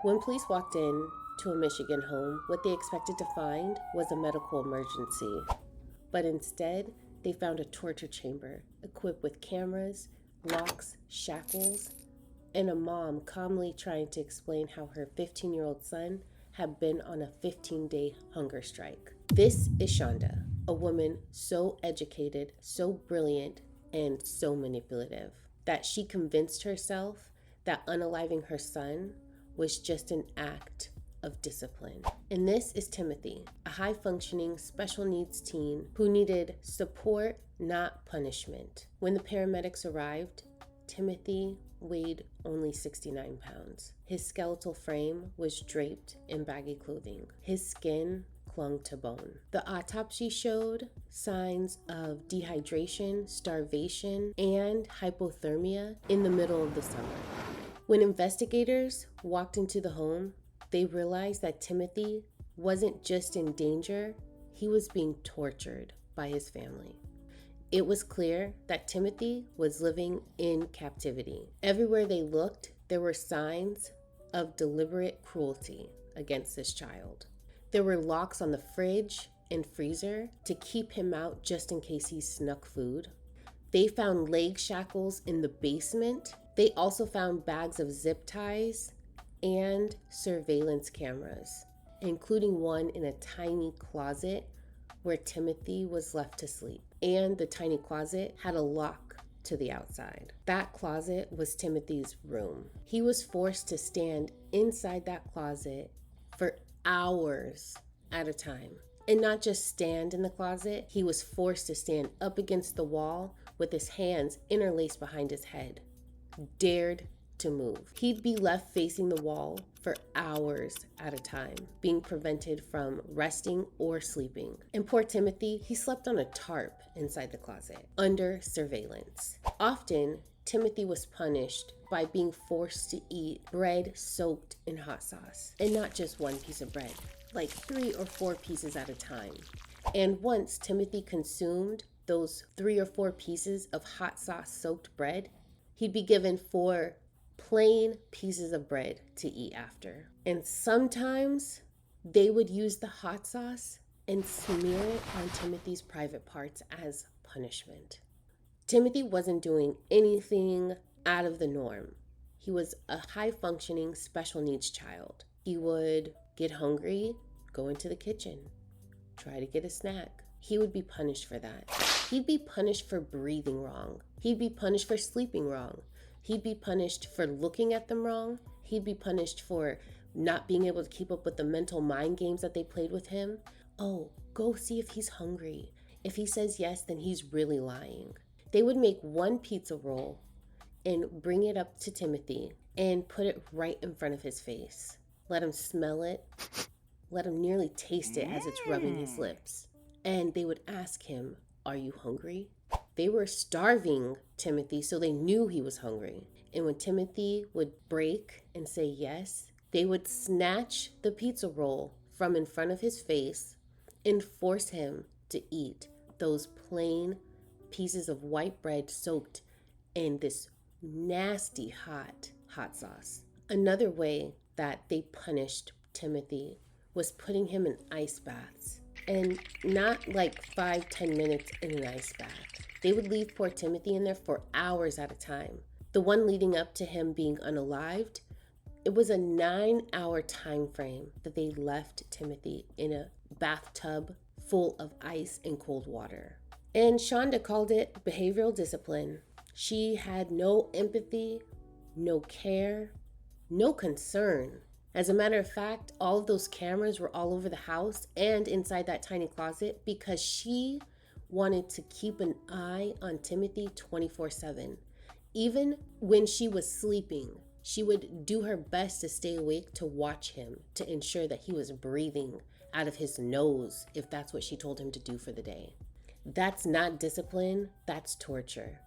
When police walked in to a Michigan home, what they expected to find was a medical emergency. But instead, they found a torture chamber equipped with cameras, locks, shackles, and a mom calmly trying to explain how her 15-year-old son had been on a 15-day hunger strike. This is Shonda, a woman so educated, so brilliant, and so manipulative that she convinced herself that unaliving her son was just an act of discipline. And this is Timothy, a high-functioning special needs teen who needed support, not punishment. When the paramedics arrived, Timothy weighed only 69 pounds. His skeletal frame was draped in baggy clothing. His skin clung to bone. The autopsy showed signs of dehydration, starvation, and hypothermia in the middle of the summer. When investigators walked into the home, they realized that Timothy wasn't just in danger, he was being tortured by his family. It was clear that Timothy was living in captivity. Everywhere they looked, there were signs of deliberate cruelty against this child. There were locks on the fridge and freezer to keep him out just in case he snuck food. They found leg shackles in the basement. They also found bags of zip ties and surveillance cameras, including one in a tiny closet where Timothy was left to sleep. And the tiny closet had a lock to the outside. That closet was Timothy's room. He was forced to stand inside that closet for hours at a time. And not just stand in the closet, he was forced to stand up against the wall with his hands interlaced behind his head, dared to move. He'd be left facing the wall for hours at a time, being prevented from resting or sleeping. And poor Timothy, he slept on a tarp inside the closet, under surveillance. Often, Timothy was punished by being forced to eat bread soaked in hot sauce. And not just one piece of bread, like 3 or 4 pieces at a time. And once Timothy consumed those 3 or 4 pieces of hot sauce soaked bread, he'd be given 4 plain pieces of bread to eat after. And sometimes they would use the hot sauce and smear it on Timothy's private parts as punishment. Timothy wasn't doing anything out of the norm. He was a high-functioning special needs child. He would get hungry, go into the kitchen, try to get a snack. He would be punished for that. He'd be punished for breathing wrong. He'd be punished for sleeping wrong. He'd be punished for looking at them wrong. He'd be punished for not being able to keep up with the mental mind games that they played with him. Oh, go see if he's hungry. If he says yes, then he's really lying. They would make one pizza roll and bring it up to Timothy and put it right in front of his face. Let him smell it. Let him nearly taste it as it's rubbing his lips. And they would ask him, "Are you hungry?" They were starving Timothy, so they knew he was hungry. And when Timothy would break and say yes, they would snatch the pizza roll from in front of his face and force him to eat those plain pieces of white bread soaked in this nasty hot sauce. Another way that they punished Timothy was putting him in ice baths. And not like 5-10 minutes in an ice bath. They would leave poor Timothy in there for hours at a time. The one leading up to him being unalived, it was a 9-hour time frame that they left Timothy in a bathtub full of ice and cold water. And Shonda called it behavioral discipline. She had no empathy, no care, no concern. As a matter of fact, all of those cameras were all over the house and inside that tiny closet because she wanted to keep an eye on Timothy 24/7. Even when she was sleeping, she would do her best to stay awake to watch him, to ensure that he was breathing out of his nose if that's what she told him to do for the day. That's not discipline, that's torture.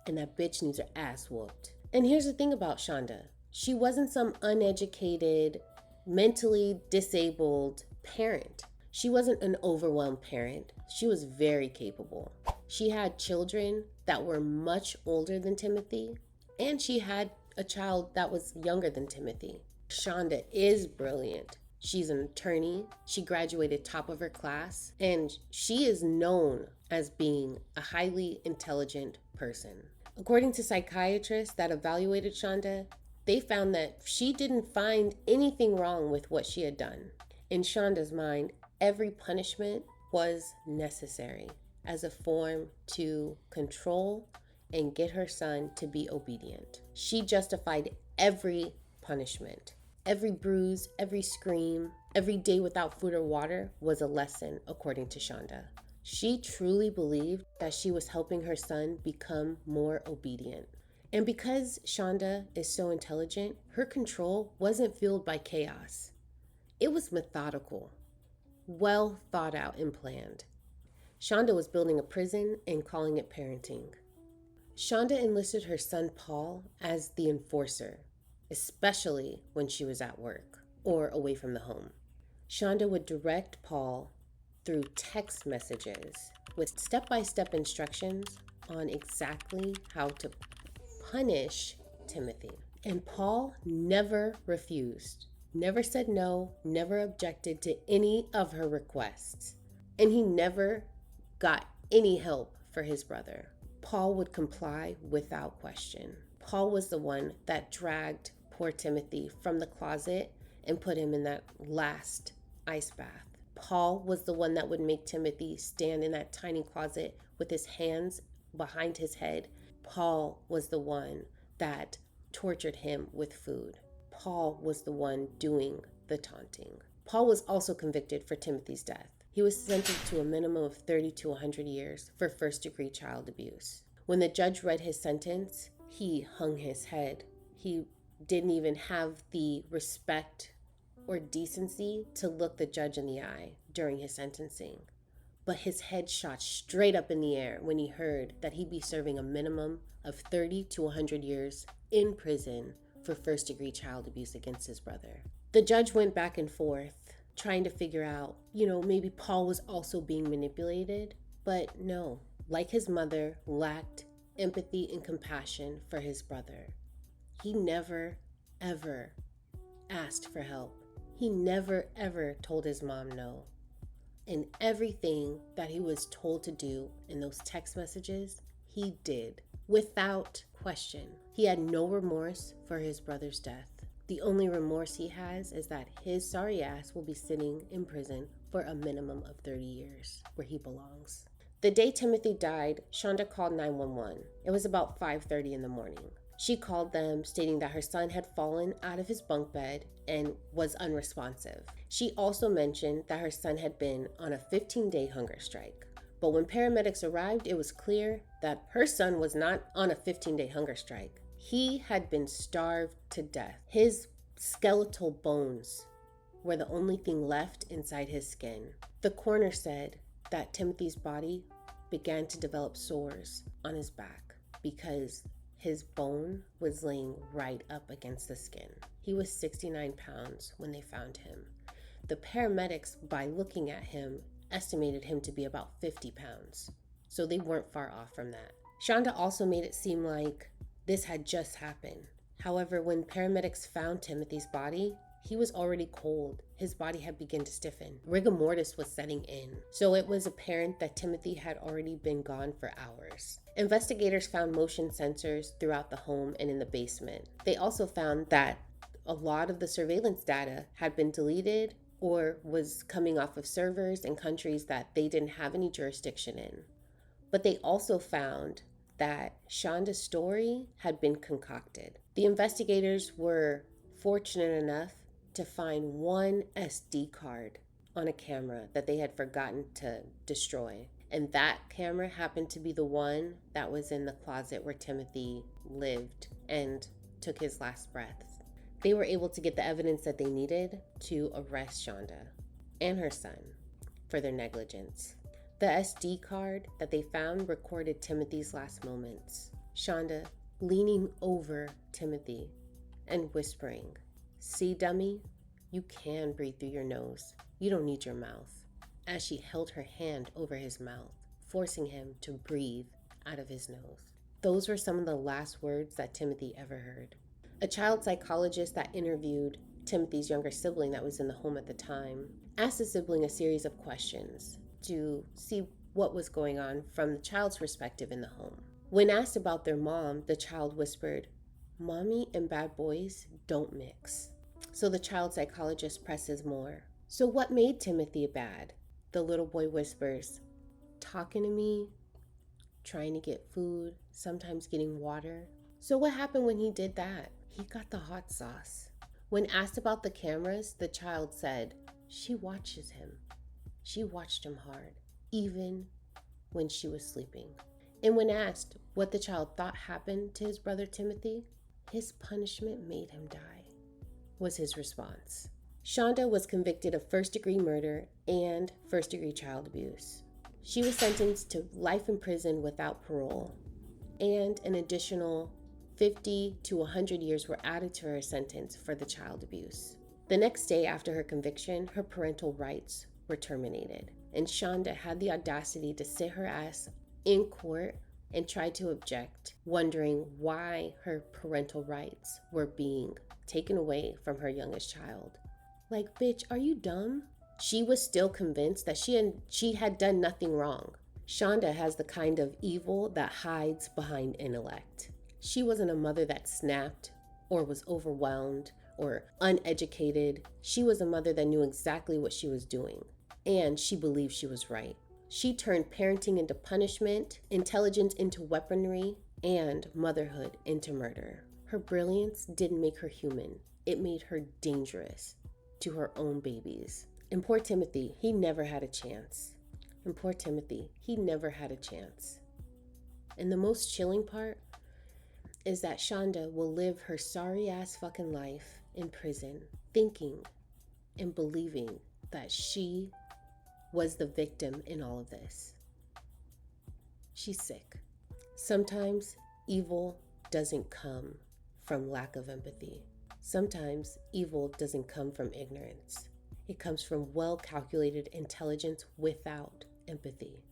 And that bitch needs her ass whooped. And here's the thing about Shonda. She wasn't some uneducated, mentally disabled parent. She wasn't an overwhelmed parent. She was very capable. She had children that were much older than Timothy, and she had a child that was younger than Timothy. Shonda is brilliant. She's an attorney. She graduated top of her class, and she is known as being a highly intelligent person. According to psychiatrists that evaluated Shonda, they found that she didn't find anything wrong with what she had done. In Shonda's mind, every punishment was necessary as a form to control and get her son to be obedient. She justified every punishment. Every bruise, every scream, every day without food or water was a lesson, according to Shonda. She truly believed that she was helping her son become more obedient. And because Shonda is so intelligent, her control wasn't fueled by chaos. It was methodical, well thought out and planned. Shonda was building a prison and calling it parenting. Shonda enlisted her son Paul as the enforcer, especially when she was at work or away from the home. Shonda would direct Paul through text messages with step-by-step instructions on exactly how to punish Timothy. And Paul never refused, never said no, never objected to any of her requests. And he never got any help for his brother. Paul would comply without question. Paul was the one that dragged poor Timothy from the closet and put him in that last ice bath. Paul was the one that would make Timothy stand in that tiny closet with his hands behind his head. Paul was the one that tortured him with food. Paul was the one doing the taunting. Paul was also convicted for Timothy's death. He was sentenced to a minimum of 30 to 100 years for first-degree child abuse. When the judge read his sentence, he hung his head. He didn't even have the respect or decency to look the judge in the eye during his sentencing. But his head shot straight up in the air when he heard that he'd be serving a minimum of 30 to 100 years in prison for first-degree child abuse against his brother. The judge went back and forth, trying to figure out, maybe Paul was also being manipulated. But no, like his mother, lacked empathy and compassion for his brother. He never, ever asked for help. He never, ever told his mom no. And everything that he was told to do in those text messages, he did without question. He had no remorse for his brother's death. The only remorse he has is that his sorry ass will be sitting in prison for a minimum of 30 years, where he belongs. The day Timothy died, Shonda called 911. It was about 5:30 in the morning. She called them, stating that her son had fallen out of his bunk bed and was unresponsive. She also mentioned that her son had been on a 15-day hunger strike. But when paramedics arrived, it was clear that her son was not on a 15-day hunger strike. He had been starved to death. His skeletal bones were the only thing left inside his skin. The coroner said that Timothy's body began to develop sores on his back because his bone was laying right up against the skin. He was 69 pounds when they found him. The paramedics, by looking at him, estimated him to be about 50 pounds. So they weren't far off from that. Shonda also made it seem like this had just happened. However, when paramedics found Timothy's body, he was already cold. His body had begun to stiffen. Rigor mortis was setting in. So it was apparent that Timothy had already been gone for hours. Investigators found motion sensors throughout the home and in the basement. They also found that a lot of the surveillance data had been deleted or was coming off of servers in countries that they didn't have any jurisdiction in. But they also found that Shonda's story had been concocted. The investigators were fortunate enough to find one SD card on a camera that they had forgotten to destroy. And that camera happened to be the one that was in the closet where Timothy lived and took his last breaths. They were able to get the evidence that they needed to arrest Shonda and her son for their negligence. The SD card that they found recorded Timothy's last moments. Shonda leaning over Timothy and whispering, "See, dummy, you can breathe through your nose. You don't need your mouth," as she held her hand over his mouth, forcing him to breathe out of his nose. Those were some of the last words that Timothy ever heard. A child psychologist that interviewed Timothy's younger sibling that was in the home at the time, asked the sibling a series of questions to see what was going on from the child's perspective in the home. When asked about their mom, the child whispered, "Mommy and bad boys don't mix." So the child psychologist presses more. "So what made Timothy bad?" The little boy whispers, "Talking to me, trying to get food, sometimes getting water." "So what happened when he did that?" "He got the hot sauce." When asked about the cameras, the child said, "She watches him. She watched him hard, even when she was sleeping." And when asked what the child thought happened to his brother Timothy, "His punishment made him die," was his response. Shonda was convicted of first-degree murder and first-degree child abuse. She was sentenced to life in prison without parole, and an additional 50 to 100 years were added to her sentence for the child abuse. The next day after her conviction, her parental rights were terminated, and Shonda had the audacity to sit her ass in court and try to object, wondering why her parental rights were being taken away from her youngest child. Like, bitch, are you dumb? She was still convinced that she had done nothing wrong. Shonda has the kind of evil that hides behind intellect. She wasn't a mother that snapped or was overwhelmed or uneducated. She was a mother that knew exactly what she was doing, and she believed she was right. She turned parenting into punishment, intelligence into weaponry, and motherhood into murder. Her brilliance didn't make her human. It made her dangerous to her own babies. And poor Timothy, he never had a chance. And the most chilling part is that Shonda will live her sorry ass fucking life in prison, thinking and believing that she was the victim in all of this. She's sick. Sometimes evil doesn't come from lack of empathy. Sometimes evil doesn't come from ignorance. It comes from well-calculated intelligence without empathy.